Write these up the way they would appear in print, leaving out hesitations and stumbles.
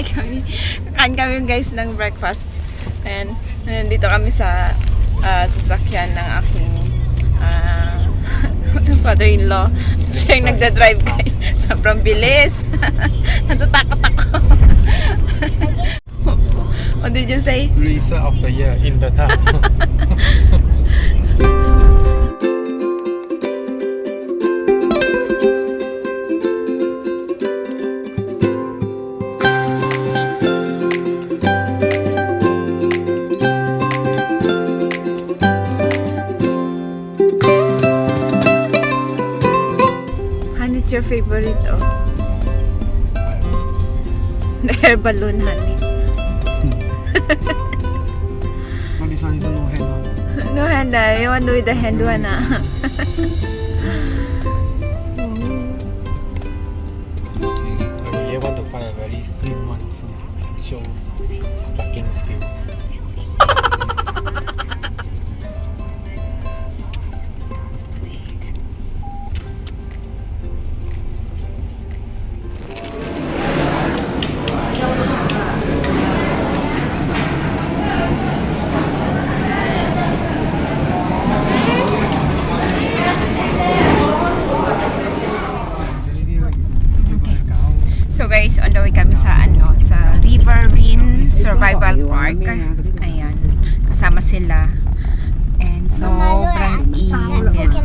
Kain kami guys ng breakfast. And nandito kami sa sasakyan ng aking father-in-law. Siya yung nagda-drive guys. Sobrang bilis. Natatakot ako. What did you say? Racer of the year in Batam. What's your favorite? Oh, the air balloon, honey. No hand one. No hand, you want to do with the hand one, I want to find a very slim one, so show sparking skill. So guys, on the way kami sa Riverine Survival Park. Ayan, kasama sila. And sobrang init.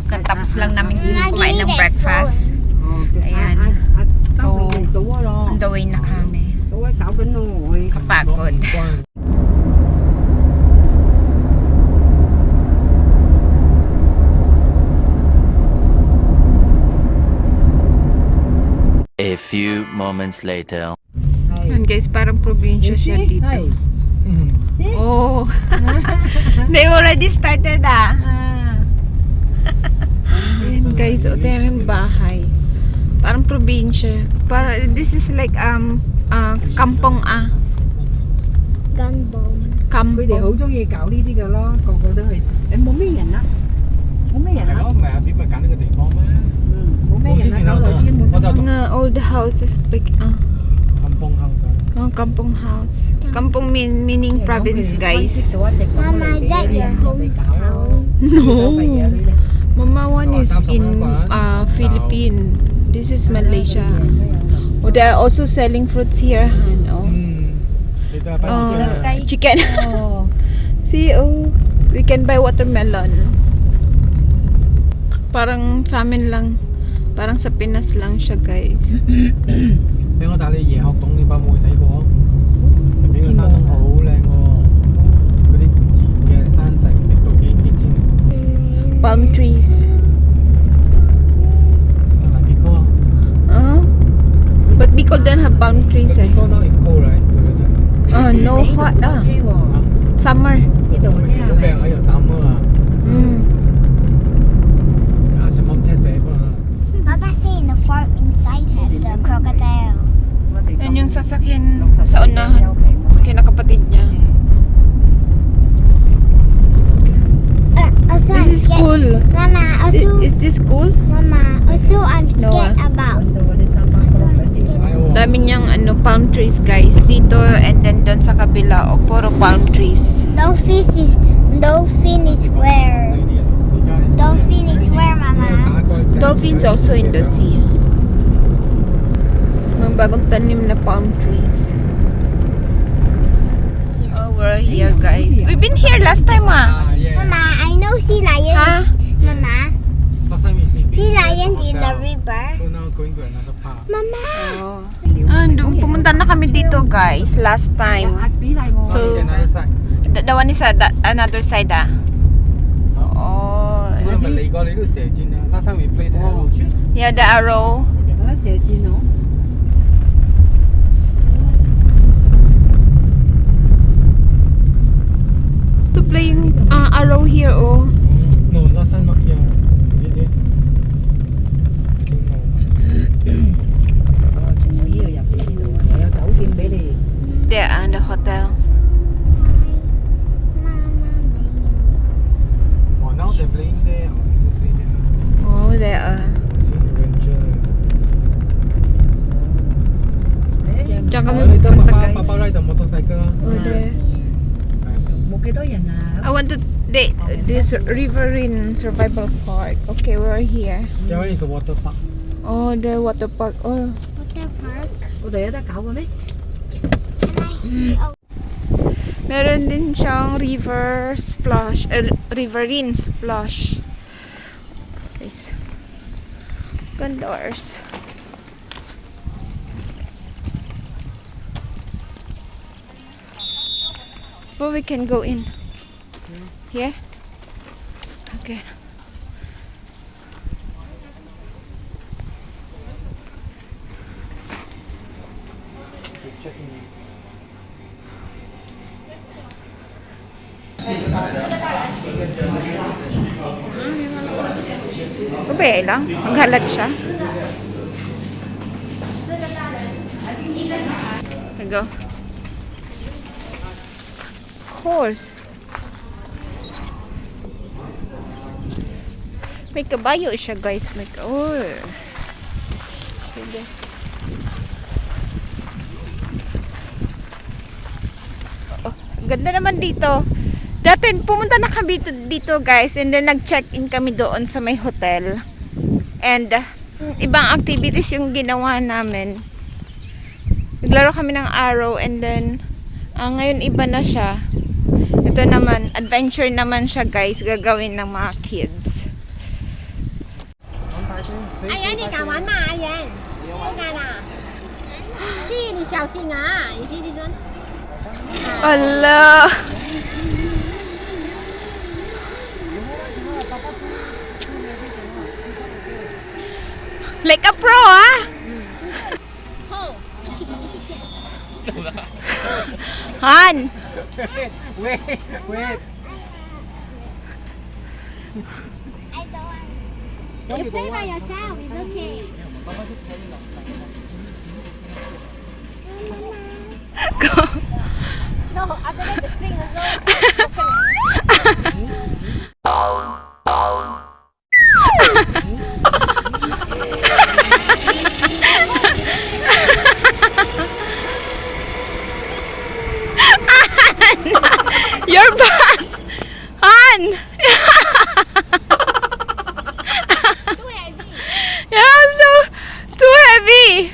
Katapos lang namin kumain ng breakfast. Ayan. So, on the way na kami. Kapagod. A few moments later. Yun guys, parang probinsya siya dito. Oh. They already started Ayan guys, o tayo yung bahay. Parang probinsya. This is like kampong Kampong. 佢哋好中意搞呢啲㗎咯，個個都去。你冇咩人啊？冇咩人啊？唔係啊，點解揀呢個地方咩？冇咩人啊，搞耐啲冇乜。Mga old houses, big Kampong house. kampong house. Kampong meaning province, guys. Mama, is that your hometown? No. Mama one is in Philippines. This is Malaysia. Oh, they are also selling fruits here. Chicken. See, we can buy watermelon. Parang sa amin lang. Parang sa Pinas lang siya, guys. 俾我帶你椰殼洞，你有冇睇過？入邊個山洞好靚喎，嗰啲自然嘅山石滴到幾千年。 Palm trees. Bicol. But Bicol don't have palm trees. Bicol now is cold, right? No hot. Summer. 呢度我聽下。好靚喺度三啊！Ask your mom test it. Papa say in the farm inside have the crocodile. Yan yung sasakyan sa unahan. Sasakyan na kapatid niya. Also, This is school. Mama, also, Is this school? Mama, also I'm scared about. Dami niyang palm trees, guys. Dito and then doon sa kabila. Puro palm trees. Dolphin is where? Dolphin is where, Mama? Dolphins also in the sea. Mga bagong tanim na palm trees. Oh, we're here, guys. We've been here last time, Mama, I know sea lions. Huh? Mama, Last time we see sea lions in the river. So now going to another park. Mama. Pumunta na kami dito, guys, last time. So, Another side. the one is another side, Oh. 如果唔係嚟過你都射箭啊！Last time we played arrow shoot. Yeah, the arrow. 射箭咯。 To play yung arrow here, oh. No, last time not here. Is it there? There, the hotel. Oh, now they're playing there. Oh, there. Saan kami Ito, pupunta guys? paparide ang motorcycle. Oh, there. Một cái đó dành I want to date this Riverine Survival Park. Okay, we're here. There one is a water park. Oh, the water park. Oh, Water park. Cô để đó cậu biết. Can I see a meron din siyang river splash, Riverine splash. Guys, doors. But we can go in. Here? Okay. Babae lang. Maghalat siya. There go. Horse. May kabayo siya guys. Oh. Sige. Oh, ganda naman dito. Dati pumunta na kami dito guys, and then nag-check-in kami doon sa may hotel. And ibang activities yung ginawa namin. Naglaro kami ng arrow, and then ngayon iba na siya. Ito naman, adventure naman siya guys, gagawin ng mga kids. 阿元，你敢玩吗？阿元，不敢啦。去，你小心啊！你see this one？ Ala! Like a pro, ah! Han! Wait. You play by yourself, it's okay. No, after that the string also broken. You're back! Han! Too heavy. Yeah, I'm so too heavy.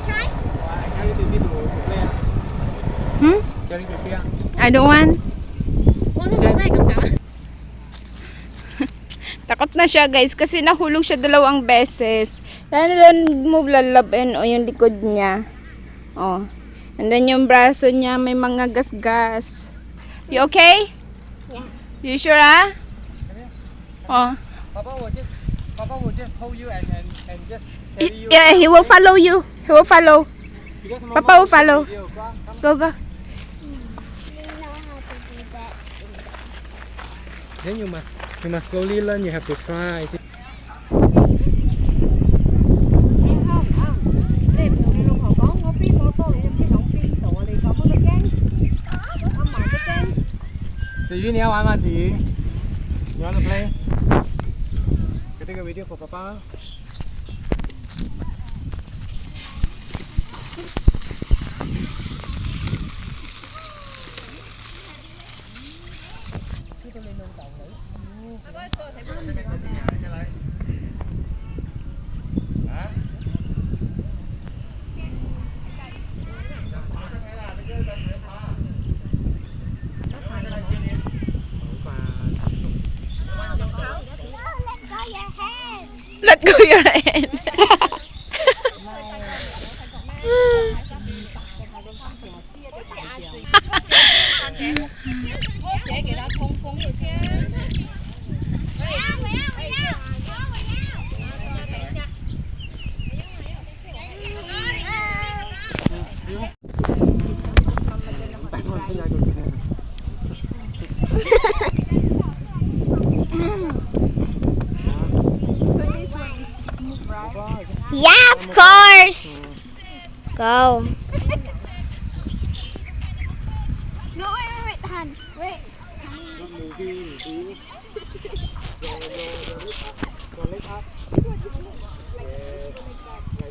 Try. Hmm? I don't want. Want to go back, Kaka? Takot na siya guys kasi nahulog siya 2 beses. Then move lalabin o yung likod niya. Oh. And then yung braso niya may mga gas-gas. You okay? Yeah. You sure ah? Oh. Papa will just hold you and just carry you. Yeah, he will follow you. He will follow. Because Mama Papa will follow. video. Come. Go, go. We know how to do that. Then you must slowly learn. You have to try. Chị Duy, 你要玩吗？子瑜 You want to play? Can take a video for Papa. Let go your hand. Yeah, of course. Go. No, wait, Han. Wait.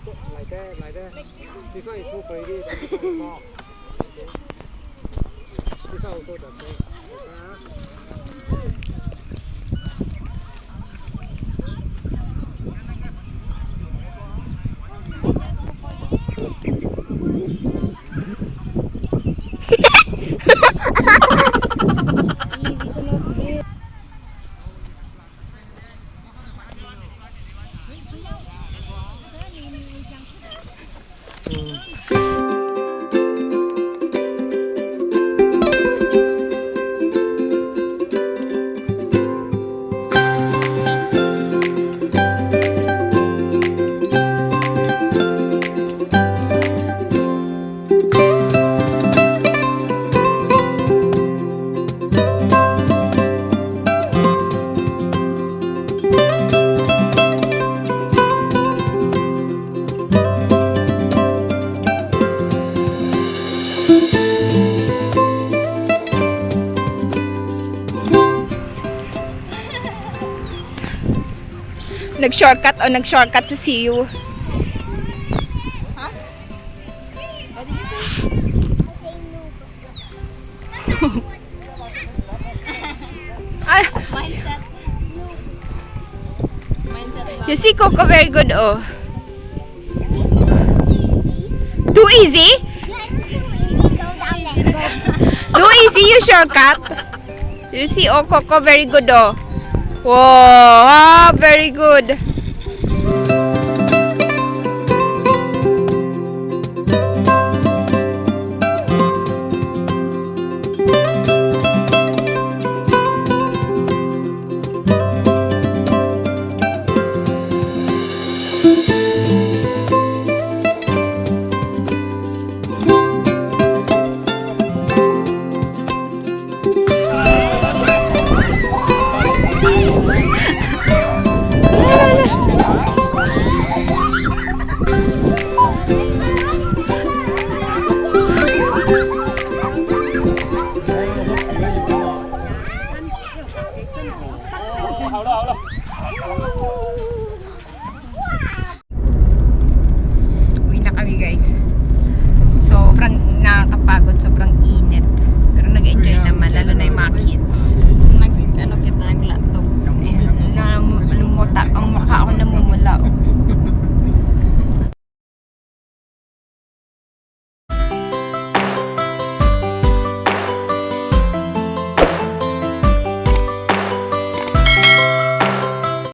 Like that. This one is too pretty. This one is small. Okay. This one also the same. Nag-shortcut o nag-shortcut sa CU. Ah, Mindset. you see Coco very good oh. Too easy? Too easy you shortcut. You see oh Coco very good oh. Wow, very good. Uwi na kami guys. Sobrang nakakapagod, sobrang init.